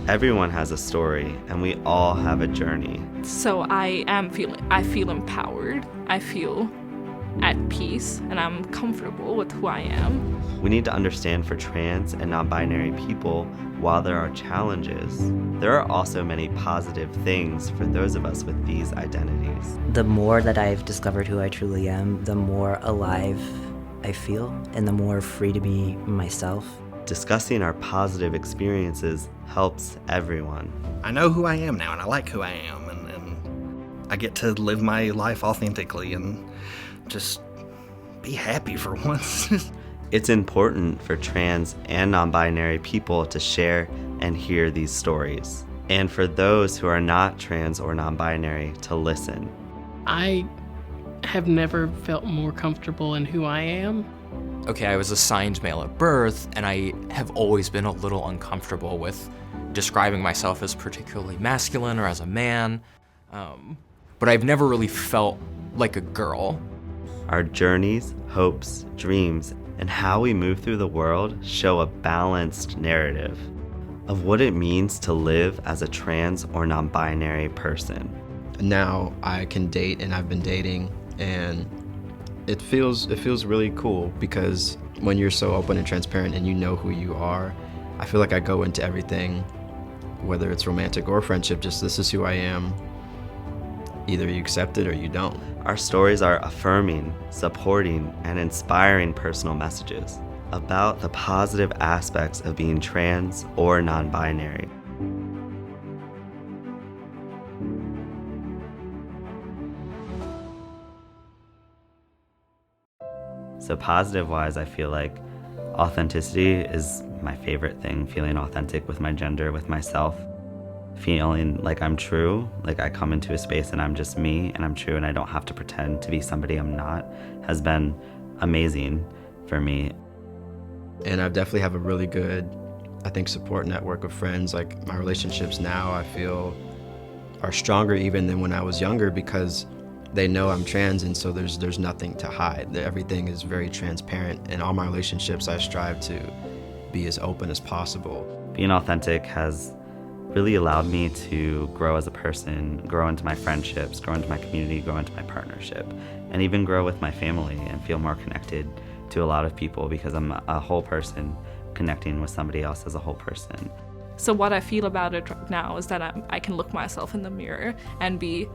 Everyone has a story, and we all have a journey. So I feel empowered, I feel at peace, and I'm comfortable with who I am. We need to understand for trans and non-binary people, while there are challenges, there are also many positive things for those of us with these identities. The more that I've discovered who I truly am, the more alive I feel, and the more free to be myself. Discussing our positive experiences helps everyone. I know who I am now, and I like who I am, and I get to live my life authentically and just be happy for once. It's important for trans and non-binary people to share and hear these stories, and for those who are not trans or non-binary to listen. I have never felt more comfortable in who I am. Okay, I was assigned male at birth, and I have always been a little uncomfortable with describing myself as particularly masculine or as a man, but I've never really felt like a girl. Our journeys, hopes, dreams, and how we move through the world show a balanced narrative of what it means to live as a trans or non-binary person. Now I can date, and I've been dating, and it feels really cool because when you're so open and transparent and you know who you are, I feel like I go into everything, whether it's romantic or friendship, just this is who I am. Either you accept it or you don't. Our stories are affirming, supporting, and inspiring personal messages about the positive aspects of being trans or non-binary. So positive-wise, I feel like authenticity is my favorite thing, feeling authentic with my gender, with myself. Feeling like I'm true, like I come into a space and I'm just me and I'm true and I don't have to pretend to be somebody I'm not, has been amazing for me. And I definitely have a really good, I think, support network of friends. Like my relationships now, I feel, are stronger even than when I was younger because they know I'm trans, and so there's nothing to hide. Everything is very transparent. In all my relationships, I strive to be as open as possible. Being authentic has really allowed me to grow as a person, grow into my friendships, grow into my community, grow into my partnership, and even grow with my family and feel more connected to a lot of people because I'm a whole person connecting with somebody else as a whole person. So what I feel about it now is that I can look myself in the mirror and be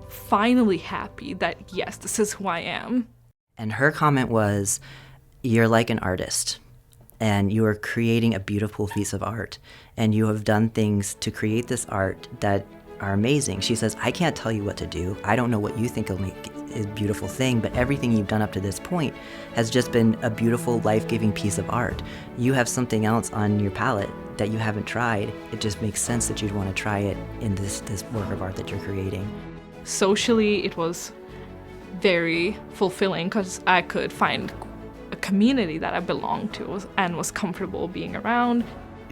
finally happy that, yes, this is who I am. And her comment was, you're like an artist, and you are creating a beautiful piece of art, and you have done things to create this art that are amazing. She says, I can't tell you what to do. I don't know what you think will make a beautiful thing, but everything you've done up to this point has just been a beautiful, life-giving piece of art. You have something else on your palette that you haven't tried. It just makes sense that you'd want to try it in this work of art that you're creating. Socially, it was very fulfilling because I could find a community that I belonged to and was comfortable being around.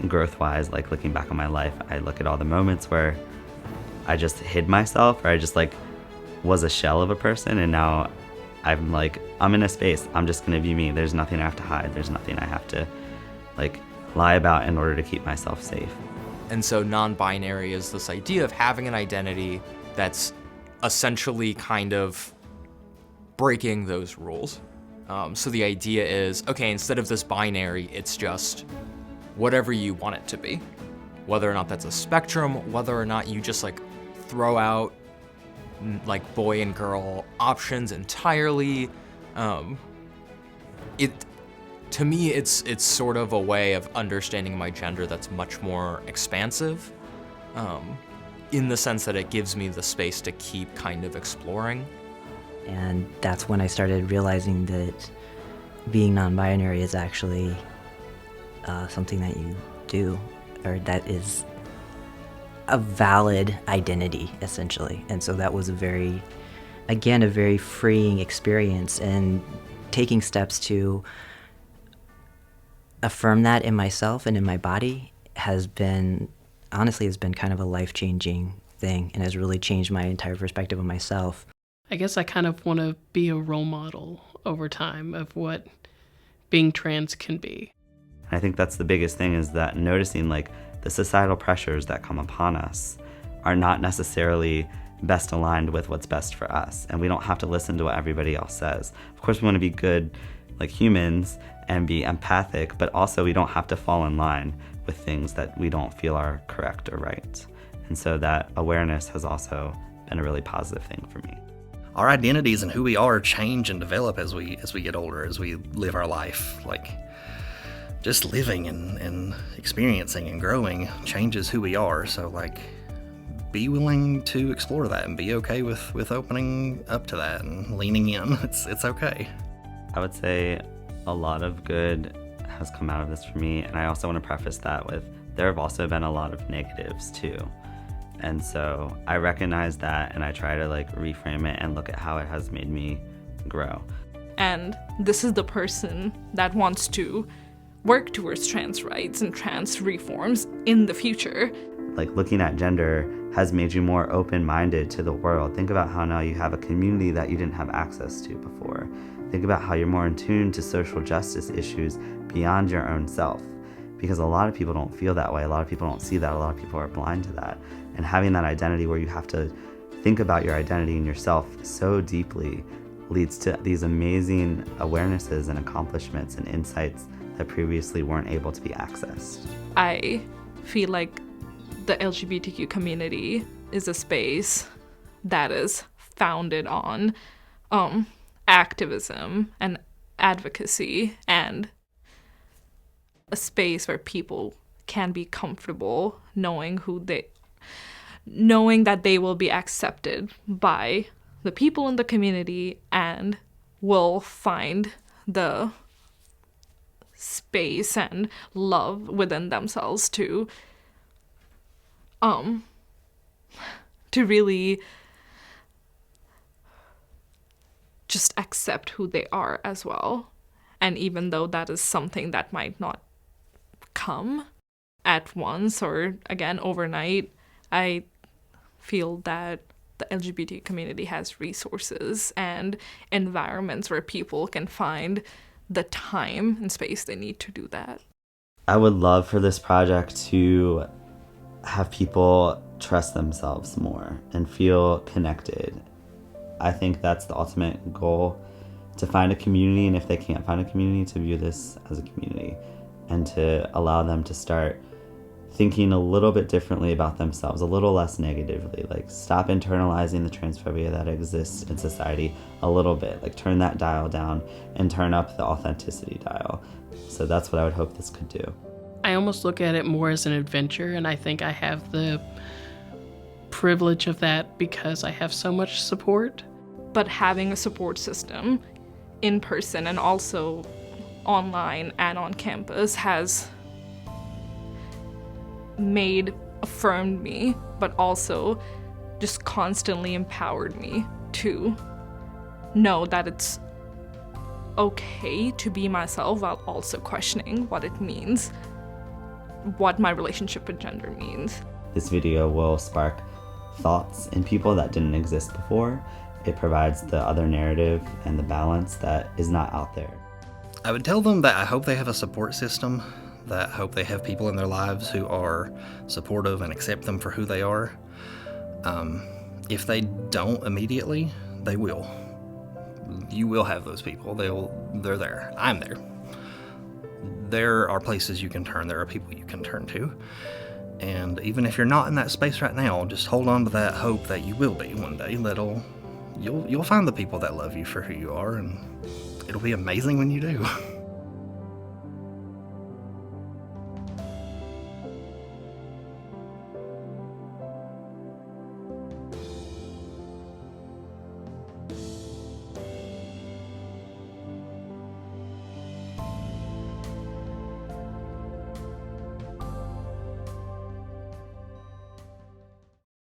Growth-wise, like looking back on my life, I look at all the moments where I just hid myself, or I just like was a shell of a person, and now I'm like, I'm in a space, I'm just gonna be me. There's nothing I have to hide, there's nothing I have to like lie about in order to keep myself safe. And so non-binary is this idea of having an identity that's essentially kind of breaking those rules. So the idea is, okay, instead of this binary, it's just whatever you want it to be. Whether or not that's a spectrum, whether or not you just like throw out like boy and girl options entirely. To me, it's sort of a way of understanding my gender that's much more expansive, in the sense that it gives me the space to keep kind of exploring. And that's when I started realizing that being non-binary is actually something that you do, or that is a valid identity, essentially. And so that was a very freeing experience, and taking steps to affirm that in myself and in my body has been kind of a life-changing thing, and has really changed my entire perspective of myself. I guess I kind of want to be a role model over time of what being trans can be. I think that's the biggest thing, is that noticing like the societal pressures that come upon us are not necessarily best aligned with what's best for us. And we don't have to listen to what everybody else says. Of course, we want to be good like humans and be empathic, but also we don't have to fall in line with things that we don't feel are correct or right. And so that awareness has also been a really positive thing for me. Our identities and who we are change and develop as we get older, as we live our life. Like, just living and experiencing and growing changes who we are. So, like, be willing to explore that and be okay with opening up to that and leaning in. It's okay. I would say a lot of good has come out of this for me, and I also want to preface that with there have also been a lot of negatives too. And so I recognize that, and I try to like reframe it and look at how it has made me grow. And this is the person that wants to work towards trans rights and trans reforms in the future. Like, looking at gender has made you more open-minded to the world. Think about how now you have a community that you didn't have access to before. Think about how you're more in tune to social justice issues beyond your own self. Because a lot of people don't feel that way. A lot of people don't see that. A lot of people are blind to that. And having that identity where you have to think about your identity and yourself so deeply leads to these amazing awarenesses and accomplishments and insights that previously weren't able to be accessed. I feel like the LGBTQ community is a space that is founded on activism and advocacy, and a space where people can be comfortable knowing that they will be accepted by the people in the community and will find the space and love within themselves to really just accept who they are as well. And even though that is something that might not come at once or again overnight, I feel that the LGBT community has resources and environments where people can find the time and space they need to do that. I would love for this project to have people trust themselves more and feel connected. I think that's the ultimate goal, to find a community, and if they can't find a community, to view this as a community and to allow them to start thinking a little bit differently about themselves, a little less negatively. Like, stop internalizing the transphobia that exists in society a little bit. Like, turn that dial down and turn up the authenticity dial. So that's what I would hope this could do. I almost look at it more as an adventure, and I think I have the privilege of that because I have so much support. But having a support system in person and also online and on campus has affirmed me, but also just constantly empowered me to know that it's okay to be myself while also questioning what it means, what my relationship with gender means. This video will spark thoughts in people that didn't exist before. It provides the other narrative and the balance that is not out there. I would tell them that I hope they have a support system, that I hope they have people in their lives who are supportive and accept them for who they are. If they don't immediately, they will. You will have those people. They're there. I'm there. There are places you can turn. There are people you can turn to. And even if you're not in that space right now, just hold on to that hope that you will be one day. You'll find the people that love you for who you are, and it'll be amazing when you do.